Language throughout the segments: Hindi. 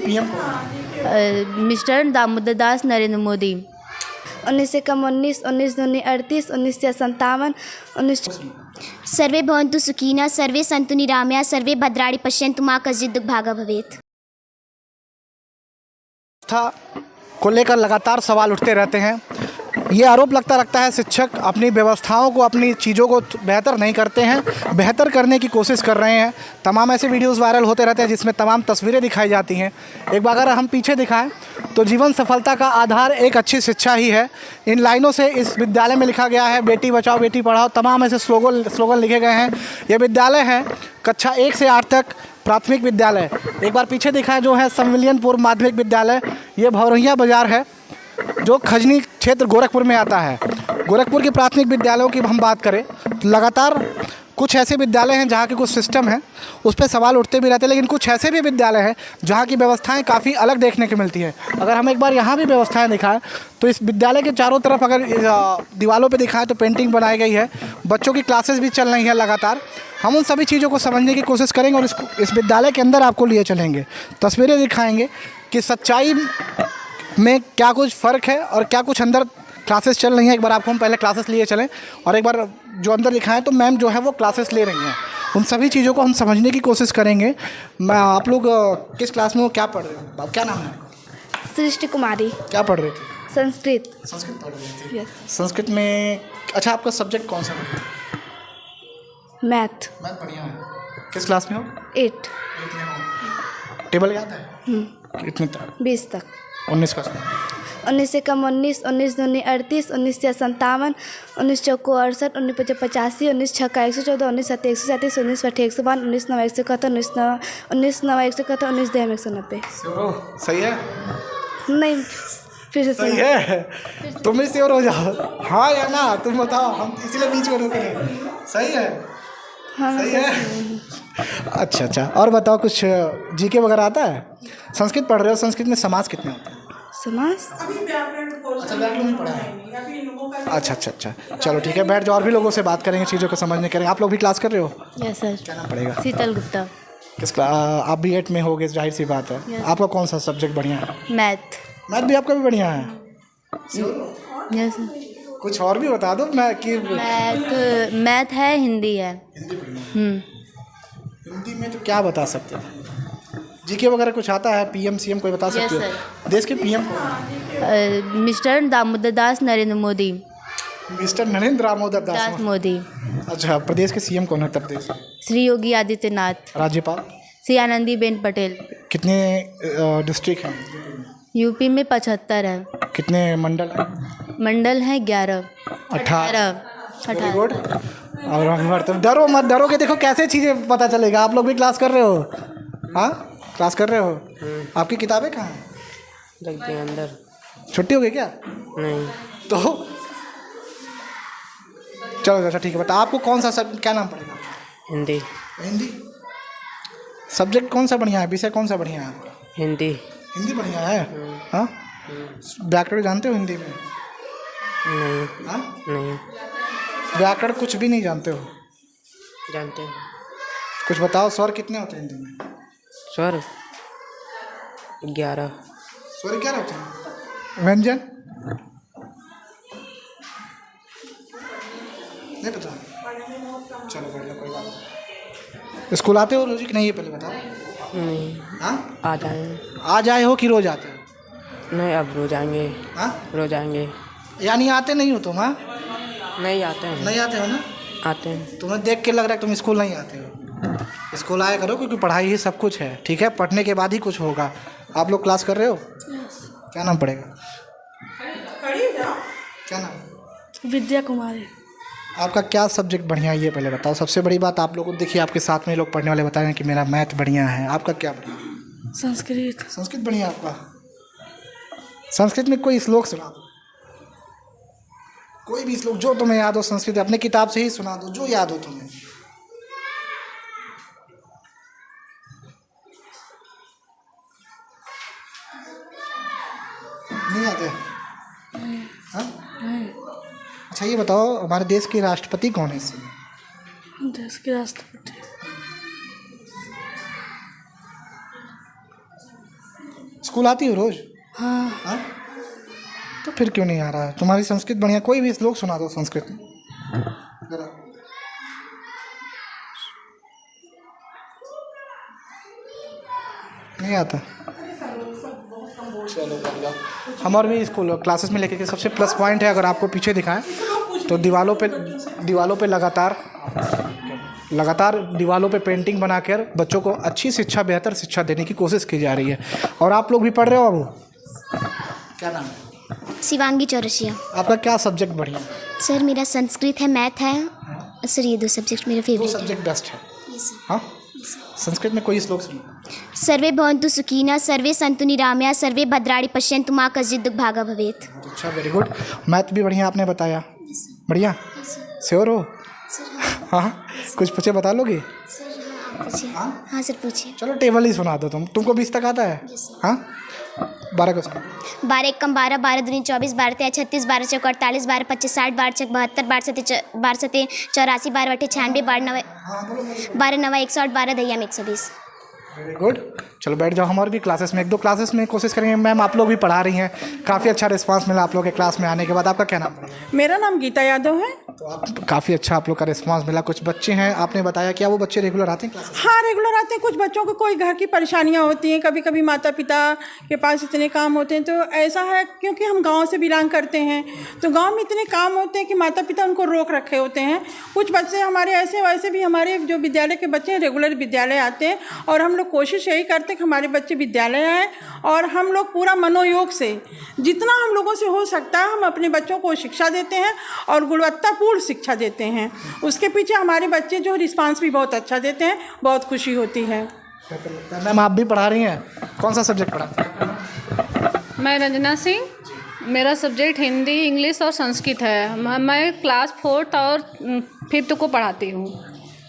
पीएम कौन? मिस्टर दामोदर दास नरेंद्र मोदी। 19 से कम 19, 19 दूनी 38, 19 से 57, 19। सर्वे भवन्तु सुखिनः, सर्वे सन्तु निरामया, सर्वे भद्राणि पश्यन्तु मा कश्चित् दुर्भाग्यः भवेत्। था को लेकर लगातार सवाल उठते रहते हैं। ये आरोप लगता है शिक्षक अपनी व्यवस्थाओं को, अपनी चीज़ों को बेहतर नहीं करते हैं, बेहतर करने की कोशिश कर रहे हैं। तमाम ऐसे वीडियोस वायरल होते रहते हैं जिसमें तमाम तस्वीरें दिखाई जाती हैं। एक बार अगर हम पीछे दिखाएं तो जीवन सफलता का आधार एक अच्छी शिक्षा ही है। इन लाइनों से इस विद्यालय में लिखा गया है बेटी बचाओ बेटी पढ़ाओ। तमाम ऐसे स्लोगन लिखे गए हैं। ये विद्यालय है कक्षा 1 से 8 तक प्राथमिक विद्यालय। एक बार पीछे दिखाएं जो है संविलियनपुर माध्यमिक विद्यालय। ये भौरहिया बाज़ार है जो खजनी क्षेत्र गोरखपुर में आता है। गोरखपुर के प्राथमिक विद्यालयों की हम बात करें तो लगातार कुछ ऐसे विद्यालय हैं जहाँ के कुछ सिस्टम हैं उस पर सवाल उठते भी रहते हैं, लेकिन कुछ ऐसे भी विद्यालय हैं जहाँ की व्यवस्थाएं काफ़ी अलग देखने को मिलती हैं। अगर हम एक बार यहाँ भी व्यवस्थाएं दिखाएं तो इस विद्यालय के चारों तरफ अगर दीवारों पे दिखाएं तो पेंटिंग बनाई गई है। बच्चों की क्लासेस भी चल रही हैं लगातार। हम उन सभी चीज़ों को समझने की कोशिश करेंगे और इस विद्यालय के अंदर आपको लिए चलेंगे, तस्वीरें दिखाएँगे कि सच्चाई में क्या कुछ फ़र्क है और क्या कुछ अंदर क्लासेस चल रही हैं। एक बार आपको हम पहले क्लासेस लिए चलें और एक बार जो अंदर दिखाएं तो मैम जो है वो क्लासेस ले रही हैं। उन सभी चीज़ों को हम समझने की कोशिश करेंगे। मैं आप लोग किस क्लास में हो, क्या पढ़ रहे हो, क्या नाम है? सृष्टि कुमारी। क्या पढ़ रहे थे? संस्कृत। संस्कृत पढ़ रहे थे। यस। संस्कृत में अच्छा आपका सब्जेक्ट कौन सा है? मैथ। मैथ बढ़िया है। किस क्लास में हो? 8 में हो। टेबल याद है? कितने तक? 20 तक। 19 का 19 से कम 19, 19 दूनी 38, 19 से 57, 19 चौको 68, 19 पचे 85, 19 छक्का 114, 19 सत्ते 137, 19 अठे 152, 19 नवा 171, 19 नवा 171, 19 दे 190। सही है? नहीं फिर से सही है। तुम भी श्योर हो जाओ, हाँ या ना तुम बताओ, हम इसीलिए बीच में रोके नहीं। सही है? हाँ सही है। अच्छा और बताओ कुछ जीके वगैरह आता है? संस्कृत पढ़ रहे हो, संस्कृत में समास कितने होते हैं? समास अच्छा व्याकरण नहीं पढ़ा है? अच्छा चलो ठीक है, बैठ जाओ और भी लोगों से बात करेंगे, चीज़ों को समझने करेंगे। आप लोग भी क्लास कर रहे हो? Yes sir. क्या नाम पड़ेगा? शीतल गुप्ता। किस क्लास? आप भी 8 में होगे, जाहिर सी बात है। Yes. आपका कौन सा सब्जेक्ट बढ़िया है? मैथ। मैथ भी आपका भी बढ़िया है? यस। कुछ और भी बता दो। मैं कि मैथ है, हिंदी है। हिंदी बढ़िया है। हिंदी में तो क्या बता सकते हैं? जीके वगैरह कुछ आता है? पीएम सीएम कोई बता सकते हो? देश के पीएम कौन? मिस्टर दामोदर दास नरेंद्र मोदी। मिस्टर नरेंद्र दामोदर दास मोदी। अच्छा, प्रदेश के सीएम कौन है उत्तर प्रदेश? श्री योगी आदित्यनाथ। राज्यपाल? श्री आनंदीबेन पटेल। कितने डिस्ट्रिक्ट हैं? यूपी में 75 है। कितने मंडल हैं? मंडल है 11। 18। गुड। और तुम डरो मत, डरो के देखो कैसे चीज़ें पता चलेगा। आप लोग भी क्लास कर रहे हो? हाँ क्लास कर रहे हो? आपकी किताबें कहाँ हैं? रख दिए अंदर। छुट्टी हो गई क्या? नहीं। तो चलो अच्छा ठीक है। बता आपको कौन सा सब क्या नाम पड़ेगा? हिंदी। हिंदी सब्जेक्ट कौन सा बढ़िया है? विषय कौन सा बढ़िया है आपका? हिंदी। हिंदी बढ़िया है। हाँ व्याकरण जानते हो हिंदी में? नहीं। हाँ नहीं व्याकरण कुछ भी नहीं जानते हो? जानते हैं। कुछ बताओ, स्वर कितने होते हैं हिंदी में? स्वर 11। स्वर क्या होते हैं? व्यंजन नहीं पता? चलो बढ़िया, कोई बात नहीं। स्कूल आते हो रोज कि नहीं, ये पहले बताओ। नहीं। हाँ आ जाएंगे। आज आए हो कि रोज आते हो? नहीं अब रोज आएंगे। हाँ रोज आएंगे। यानी आते नहीं हो तुम? हाँ नहीं आते हैं। नहीं आते हो ना? आते हैं। तुम्हें देख के लग रहा है तुम स्कूल नहीं आते हो। स्कूल आया करो क्योंकि पढ़ाई ही सब कुछ है, ठीक है? पढ़ने के बाद ही कुछ होगा। आप लोग क्लास कर रहे हो? क्या नाम पड़ेगा? क्या नाम? विद्या कुमारी। आपका क्या सब्जेक्ट बढ़िया है ये पहले बताओ। सबसे बड़ी बात आप लोगों को देखिए, आपके साथ में लोग पढ़ने वाले बता रहे हैं कि मेरा मैथ बढ़िया है। आपका क्या बढ़िया? संस्कृत। संस्कृत बढ़िया आपका? संस्कृत में कोई श्लोक सुना दो, कोई भी श्लोक जो तुम्हें याद हो संस्कृत, अपने किताब से ही सुना दो जो याद हो तुम्हें। नहीं आते? हाँ अच्छा ये बताओ, हमारे देश के राष्ट्रपति कौन है? इसमें देश के राष्ट्रपति स्कूल आती हो रोज? हाँ। हाँ? तो फिर क्यों नहीं आ रहा है? तुम्हारी संस्कृत बढ़िया, कोई भी श्लोक सुना दो संस्कृत में जरा। नहीं आता? चलो बढ़िया। हम और भी स्कूल क्लासेस में लेके के सबसे प्लस पॉइंट है, अगर आपको पीछे दिखाएं तो दीवालों पे लगातार दीवालों पे पेंटिंग बनाकर बच्चों को अच्छी शिक्षा, बेहतर शिक्षा देने की कोशिश की जा रही है। और आप लोग भी पढ़ रहे हो बाबू? क्या नाम है? शिवांगी चौरसिया। आपका क्या सब्जेक्ट बढ़िया है? सर मेरा संस्कृत है, मैथ है। सर ये 2 सब्जेक्ट मेरे दो फेवरेट सब्जेक्ट बेस्ट है। है। हाँ, संस्कृत में कोई श्लोक सुनो। सर्वे भवन्तु सुखिनः, सर्वे सन्तु निरामया, सर्वे भद्राणि पश्यन्तु मा कश्चित् दुःखभाग् भवेत्। अच्छा, वेरी गुड। मैथ भी बढ़िया आपने बताया। बढ़िया, श्योर हो? हाँ, कुछ पूछे बता लोगे? हाँ सर पूछिए। चलो टेबल ही सुना दो तुमको 20 तक आता है? हाँ, 12 को सुनो। 12 एकम 12, 12 दूनी 24, 12 तेरह 36, 12 चौक 48, 12 25 60, 12 छक 72, 12 सते 84, 12 अठे 96, 12 नवे 108, 12 दहिया में 120। Very good. चलो बैठ जाओ। हम और भी क्लासेस में 1-2 क्लासेस में कोशिश करेंगे। मैम आप लोग भी पढ़ा रही हैं, काफ़ी अच्छा रिस्पांस मिला आप लोग के क्लास में आने के बाद। आपका क्या नाम है? मेरा नाम गीता यादव है। तो आप काफ़ी अच्छा आप लोग का रिस्पांस मिला। कुछ बच्चे हैं आपने बताया, क्या वो बच्चे रेगुलर आते हैं क्लासेस? हाँ रेगुलर आते हैं। कुछ बच्चों को कोई घर की परेशानियाँ होती हैं, कभी कभी माता पिता के पास इतने काम होते हैं। तो ऐसा है क्योंकि हम गांव से बिलोंग करते हैं, तो गांव में इतने काम होते हैं कि माता पिता उनको रोक रखे होते हैं। कुछ बच्चे हमारे ऐसे वैसे भी, हमारे जो विद्यालय के बच्चे हैं रेगुलर विद्यालय आते हैं, और हम लोग कोशिश यही करते हैं कि हमारे बच्चे विद्यालय आएँ, और हम लोग पूरा मनोयोग से जितना हम लोगों से हो सकता है हम अपने बच्चों को शिक्षा देते हैं और गुणवत्तापूर्ण शिक्षा देते हैं। उसके पीछे हमारे बच्चे जो रिस्पांस भी बहुत अच्छा देते हैं, बहुत खुशी होती है। मैम आप भी पढ़ा रही हैं, कौन सा सब्जेक्ट पढ़ाती हैं? मैं रंजना सिंह, मेरा सब्जेक्ट हिंदी, इंग्लिश और संस्कृत है। मैं क्लास 4th और 5th को पढ़ाती हूँ।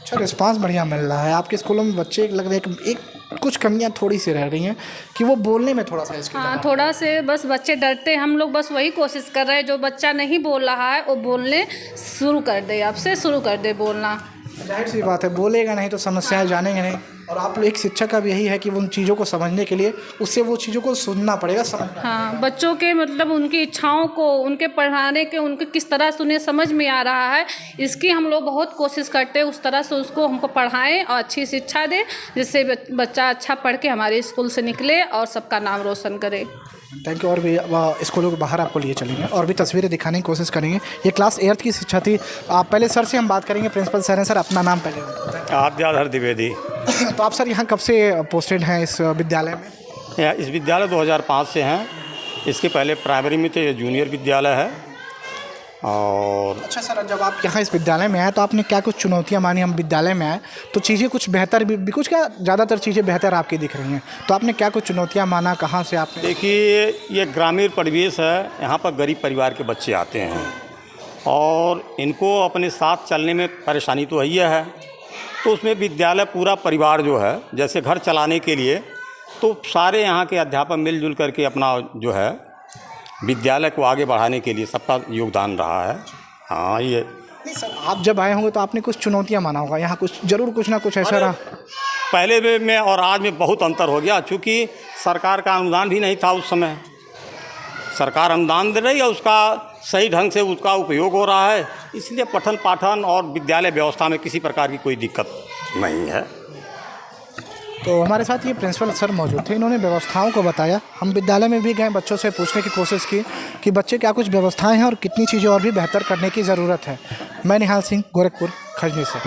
अच्छा, रिस्पांस बढ़िया मिल रहा है आपके स्कूलों में। बच्चे लग रहे हैं एक कुछ कमियां थोड़ी सी रह रही हैं कि वो बोलने में थोड़ा सा इसकी हाँ, थोड़ा से बस बच्चे डरते हैं। हम लोग बस वही कोशिश कर रहे हैं, जो बच्चा नहीं बोल रहा है वो बोलने शुरू कर दे, अब से शुरू कर दे बोलना। जाहिर सी बात है, बोलेगा नहीं तो समस्याएं जानेंगे नहीं। और आप लोग एक शिक्षक का भी यही है कि वो उन चीज़ों को समझने के लिए उससे वो चीज़ों को सुनना पड़ेगा, समझना। हाँ, बच्चों के मतलब उनकी इच्छाओं को, उनके पढ़ाने के, उनके किस तरह से उन्हें समझ में आ रहा है, इसकी हम लोग बहुत कोशिश करते हैं। उस तरह से उसको हमको पढ़ाएं और अच्छी शिक्षा दें, जिससे बच्चा अच्छा पढ़ के हमारे स्कूल से निकले और सबका नाम रोशन करे। Thank you. और भी स्कूलों के बाहर आपको लिए चलेंगे और भी तस्वीरें दिखाने की कोशिश करेंगे। ये क्लास 8th की शिक्षा थी। आप पहले सर से हम बात करेंगे, प्रिंसिपल सर हैं। सर अपना नाम पहले बताएं। आद्याधर द्विवेदी। तो आप सर यहाँ कब से पोस्टेड हैं इस विद्यालय में? इस विद्यालय 2005 से हैं। इसके पहले प्राइमरी में थे, ये जूनियर विद्यालय है। और अच्छा सर, जब आप यहाँ इस विद्यालय में आए तो आपने क्या कुछ चुनौतियाँ मानी? हम विद्यालय में आए तो चीज़ें कुछ बेहतर भी कुछ, क्या ज़्यादातर चीज़ें बेहतर आपकी दिख रही हैं, तो आपने क्या कुछ चुनौतियाँ माना? कहाँ से आपने? देखिए, ये ग्रामीण परिवेश है, यहाँ पर गरीब परिवार के बच्चे आते हैं और इनको अपने साथ चलने में परेशानी तो ही है। तो उसमें विद्यालय पूरा परिवार जो है, जैसे घर चलाने के लिए, तो सारे यहाँ के अध्यापक मिलजुल करके अपना जो है विद्यालय को आगे बढ़ाने के लिए सबका योगदान रहा है। हाँ, ये नहीं सर, आप जब आए होंगे तो आपने कुछ चुनौतियाँ माना होगा यहाँ, कुछ जरूर कुछ ना कुछ ऐसा रहा। पहले में और आज में बहुत अंतर हो गया, चूँकि सरकार का अनुदान भी नहीं था उस समय। सरकार अनुदान दे रही है, उसका सही ढंग से उसका उपयोग हो रहा है, इसलिए पठन पाठन और विद्यालय व्यवस्था में किसी प्रकार की कोई दिक्कत नहीं है। तो हमारे साथ ये प्रिंसिपल सर मौजूद थे, इन्होंने व्यवस्थाओं को बताया। हम विद्यालय में भी गए, बच्चों से पूछने की कोशिश की कि बच्चे क्या कुछ व्यवस्थाएं हैं और कितनी चीज़ें और भी बेहतर करने की ज़रूरत है। मैं निहाल सिंह, गोरखपुर, खजनी से।